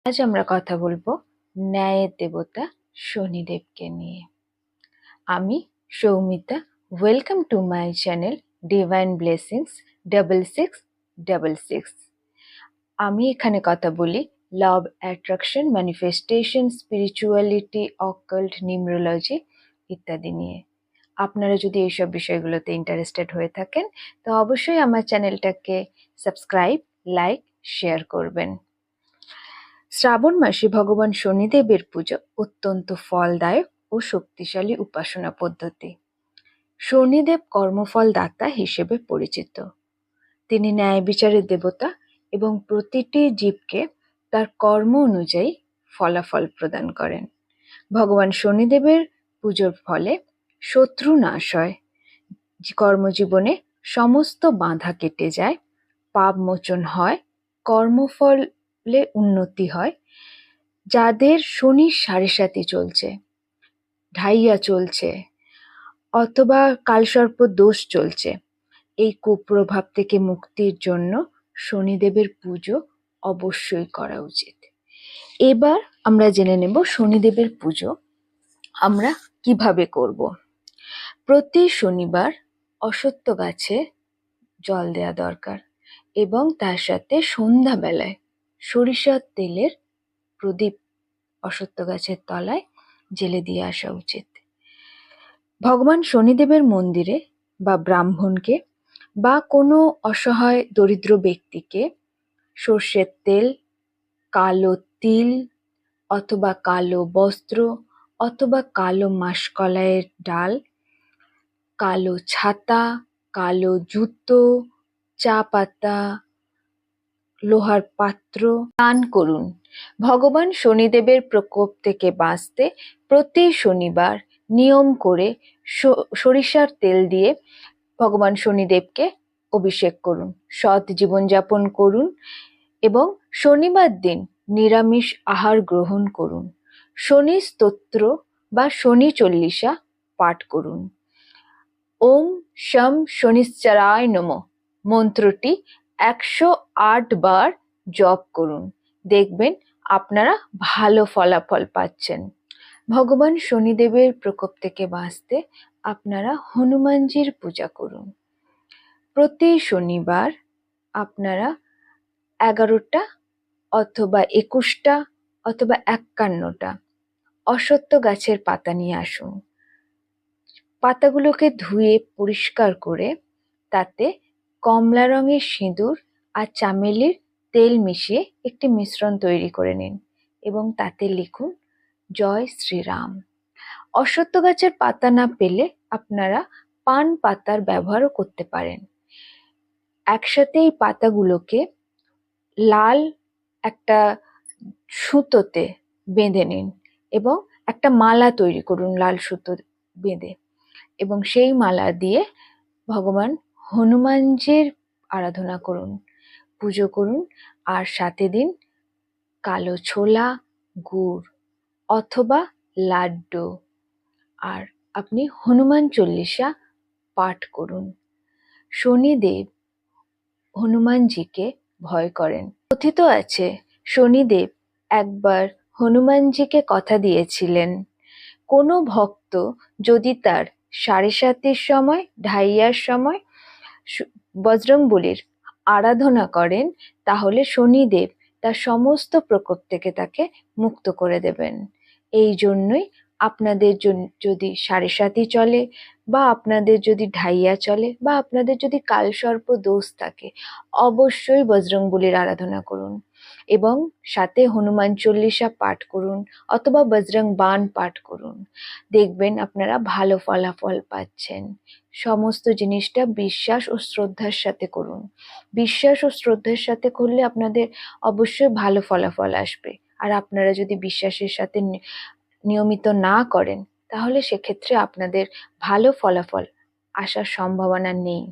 আজ আমরা কথা বলবো ন্যায়ের দেবতা শনিদেবকে নিয়ে। আমি Soumita, welcome to my channel divine blessings 6666। আমি এখানে কথা বলি law of attraction, manifestation, spirituality, occult, numerology ইত্যাদি নিয়ে। আপনারা যদি এইসব বিষয়গুলোতে ইন্টারেস্টেড হয়ে থাকেন তো অবশ্যই আমার চ্যানেলটাকে সাবস্ক্রাইব, লাইক, শেয়ার করবেন। শ্রাবণ মাসে ভগবান শনিদেবের পুজো অত্যন্ত ফলদায়ক ও শক্তিশালী উপাসনা পদ্ধতি। শনিদেব কর্মফল দাতা হিসেবে পরিচিত। তিনি ন্যায় বিচারের দেবতা এবং প্রতিটি জীবকে তার কর্ম অনুযায়ী ফলাফল প্রদান করেন। ভগবান শনিদেবের পুজোর ফলে শত্রু নাশ হয়, কর্মজীবনে সমস্ত বাধা কেটে যায়, পাপ মোচন হয়, কর্মফলে উন্নতি হয়। যাদের শনির ৭.৫ চলছে, ঢাইয়া চলছে অথবা কালসর্প দোষ চলছে, এই কুপ্রভাব থেকে মুক্তির জন্য শনিদেবের পুজো অবশ্যই করা উচিত। এবার আমরা জেনে নেব শনিদেবের পুজো আমরা কিভাবে করব। প্রতি শনিবার অশ্বত্থ গাছে জল দেওয়া দরকার এবং তার সাথে সন্ধ্যাবেলায় সরিষার তেলের প্রদীপ অশ্বত্থ গাছের তলায় জেলে দিয়ে আসা উচিত। ভগবান শনিদেবের মন্দিরে বা ব্রাহ্মণকে বা কোনো অসহায় দরিদ্র ব্যক্তিকে সর্ষের তেল, কালো তিল অথবা কালো বস্ত্র অথবা কালো মাসকলাইয়ের ডাল, কালো ছাতা, কালো জুতো, চা পাতা, লোহার পাত্র দান করুন। ভগবান শনিদেবের প্রকোপ থেকে বাঁচতে প্রতি শনিবার নিয়ম করে সরিষার তেল দিয়ে ভগবান শনিদেবকে অভিষেক করুন, সৎ জীবনযাপন করুন এবং শনিবার দিন নিরামিষ আহার গ্রহণ করুন। শনি স্তোত্র বা শনি চল্লিশা পাঠ করুন। ওম শম শনিশ্চরায় নমঃ মন্ত্রটি ১০৮ বার জপ করুন। দেখবেন আপনারা ভালো ফলাফল পাচ্ছেন। ভগবান শনিদেবের প্রকোপ থেকে বাঁচতে আপনারা হনুমানজির পূজা করুন। প্রতি শনিবার আপনারা ১১টা অথবা ২১টা অথবা ৫১টা অশ্বত্থ গাছের পাতা নিয়ে আসুন। পাতাগুলোকে ধুয়ে পরিষ্কার করে তাতে কমলা রঙের সিঁদুর আর চামেলির তেল মিশিয়ে একটি মিশ্রণ তৈরি করে নিন এবং তাতে লিখুন জয় শ্রীরাম। অশ্বত্থ গাছের পাতা না পেলে আপনারা পান পাতার ব্যবহারও করতে পারেন। একসাথে এই পাতাগুলোকে লাল একটা সুতোতে বেঁধে নিন এবং একটা মালা তৈরি করুন লাল সুতো বেঁধে, এবং সেই মালা দিয়ে ভগবান হনুমানজির আরাধনা করুন, পুজো করুন। আর সাথে দিন কালো ছোলা, গুড় অথবা লাড্ডু, আর আপনি হনুমান চল্লিশা পাঠ করুন। শনিদেব হনুমানজিকে ভয় করেন। কথিত আছে শনিদেব একবার হনুমানজিকে কথা দিয়েছিলেন, কোনো ভক্ত যদি তার ৭.৫-এর সময়, ঢাইয়ার সময় বজরংবলীর আরাধনা করেন তাহলে শনিদেব তার সমস্ত প্রকোপ থেকে তাকে মুক্ত করে দেবেন। এই জন্যই আপনাদের যদি ৭.৫ চলে বা আপনাদের যদি ঢাইয়া চলে বা আপনাদের যদি কালসর্প দোষ থাকে, অবশ্যই বজরংবলীর আরাধনা করুন এবং সাথে হনুমান চল্লিশা পাঠ করুন অথবা বজরং বাণ পাঠ করুন। দেখবেন আপনারা ভালো ফলাফল পাচ্ছেন। সমস্ত জিনিসটা বিশ্বাস ও শ্রদ্ধার সাথে করুন। বিশ্বাস ও শ্রদ্ধার সাথে করলে আপনাদের অবশ্যই ভালো ফলাফল আসবে। আর আপনারা যদি বিশ্বাসের সাথে নিয়মিত না করেন তাহলে সেক্ষেত্রে আপনাদের ভালো ফলাফল আসার সম্ভাবনা নেই।